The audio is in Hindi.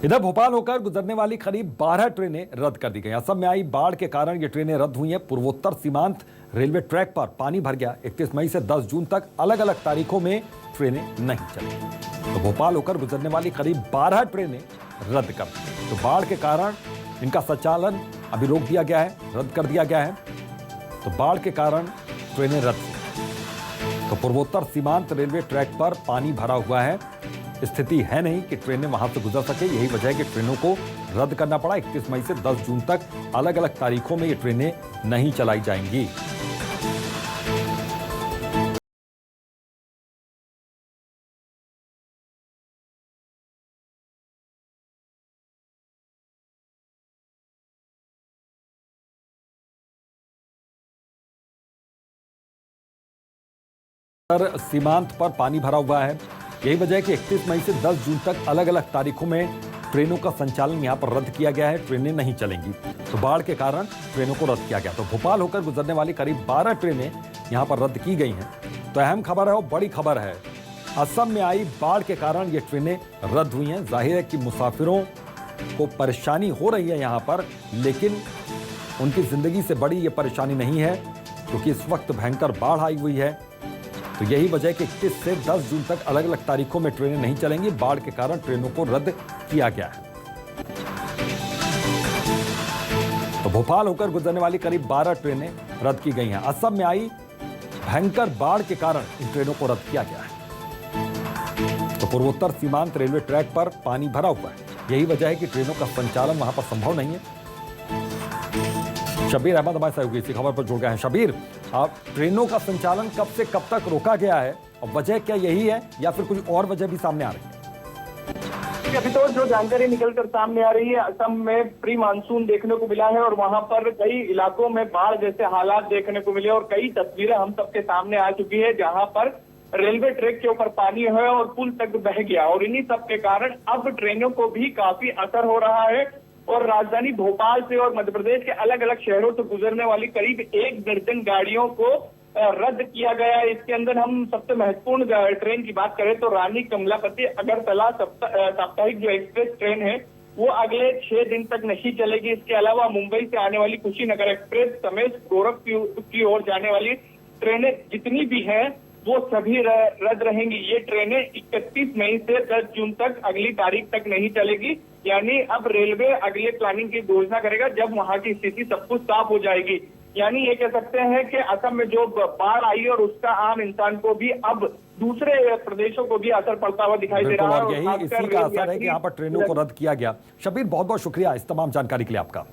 इधर भोपाल होकर गुजरने वाली करीब 12 ट्रेनें रद्द कर दी गई। असम में आई बाढ़ के कारण ये ट्रेनें रद्द हुई हैं। पूर्वोत्तर सीमांत रेलवे ट्रैक पर पानी भर गया। 31 मई से 10 जून तक अलग अलग तारीखों में ट्रेनें नहीं चलेंगी। तो भोपाल होकर गुजरने वाली करीब 12 ट्रेनें रद्द कर दी गई। तो बाढ़ के कारण इनका संचालन अभी रोक दिया गया है, रद्द कर दिया गया है। तो बाढ़ के कारण ट्रेनें रद्द हुई। तो पूर्वोत्तर सीमांत रेलवे ट्रैक पर पानी भरा हुआ है। स्थिति है नहीं कि ट्रेनें वहां से गुजर सके। यही वजह है कि ट्रेनों को रद्द करना पड़ा। 31 मई से 10 जून तक अलग अलग तारीखों में ये ट्रेनें नहीं चलाई जाएंगी। सीमांत पर पानी भरा हुआ है। यही वजह है कि 31 मई से 10 जून तक अलग अलग तारीखों में ट्रेनों का संचालन यहां पर रद्द किया गया है। ट्रेनें नहीं चलेंगी। तो बाढ़ के कारण ट्रेनों को रद्द किया गया। तो भोपाल होकर गुजरने वाली करीब 12 ट्रेनें यहां पर रद्द की गई हैं। तो अहम खबर है और बड़ी खबर है, असम में आई बाढ़ के कारण ये ट्रेनें रद्द हुई हैं। जाहिर है कि मुसाफिरों को परेशानी हो रही है यहां पर, लेकिन उनकी जिंदगी से बड़ी ये परेशानी नहीं है, क्योंकि इस वक्त भयंकर बाढ़ आई हुई है। तो यही वजह है कि 31 से 10 जून तक अलग अलग तारीखों में ट्रेनें नहीं चलेंगी। बाढ़ के कारण ट्रेनों को रद्द किया गया है। तो भोपाल होकर गुजरने वाली करीब 12 ट्रेनें रद्द की गई हैं। असम में आई भयंकर बाढ़ के कारण इन ट्रेनों को रद्द किया गया है। तो पूर्वोत्तर सीमांत रेलवे ट्रैक पर पानी भरा हुआ है। यही वजह है कि ट्रेनों का संचालन वहां पर संभव नहीं है। शबीर अहमद हमारे सहयोगी इसी खबर पर जुड़ गए हैं। शबीर, आप ट्रेनों का संचालन कब से कब तक रोका गया है और वजह क्या यही है या फिर कुछ और वजह भी सामने आ रही है? अभी तो जो जानकारी निकलकर सामने आ रही है, असम में प्री मानसून देखने को मिला है और वहां पर कई इलाकों में बाढ़ जैसे हालात देखने को मिले और कई तस्वीरें हम सबके सामने आ चुकी है, जहां पर रेलवे ट्रैक के ऊपर पानी है और पुल तक बह गया। और इन्हीं सब के कारण अब ट्रेनों को भी काफी असर हो रहा है और राजधानी भोपाल से और मध्य प्रदेश के अलग अलग शहरों से गुजरने वाली करीब 1 दर्जन गाड़ियों को रद्द किया गया है। इसके अंदर हम सबसे महत्वपूर्ण ट्रेन की बात करें तो रानी कमलापति अगरतला साप्ताहिक जो एक्सप्रेस ट्रेन है वो अगले 6 दिन तक नहीं चलेगी। इसके अलावा मुंबई से आने वाली कुशीनगर एक्सप्रेस समेत गोरखपुर की ओर जाने वाली ट्रेनें जितनी भी हैं वो सभी रद्द रहेंगी। ये ट्रेनें 31 मई से 10 जून तक अगली तारीख तक नहीं चलेगी। यानी अब रेलवे अगले प्लानिंग की घोषणा करेगा जब वहां की स्थिति सब कुछ साफ हो जाएगी। यानी ये कह सकते हैं कि असम में जो बाढ़ आई और उसका आम इंसान को भी अब दूसरे प्रदेशों को भी असर पड़ता हुआ दिखाई दे रहा है। यही इसी का असर है कि यहाँ पर ट्रेनों को रद्द किया गया। शबीर, बहुत बहुत शुक्रिया इस तमाम जानकारी के लिए आपका।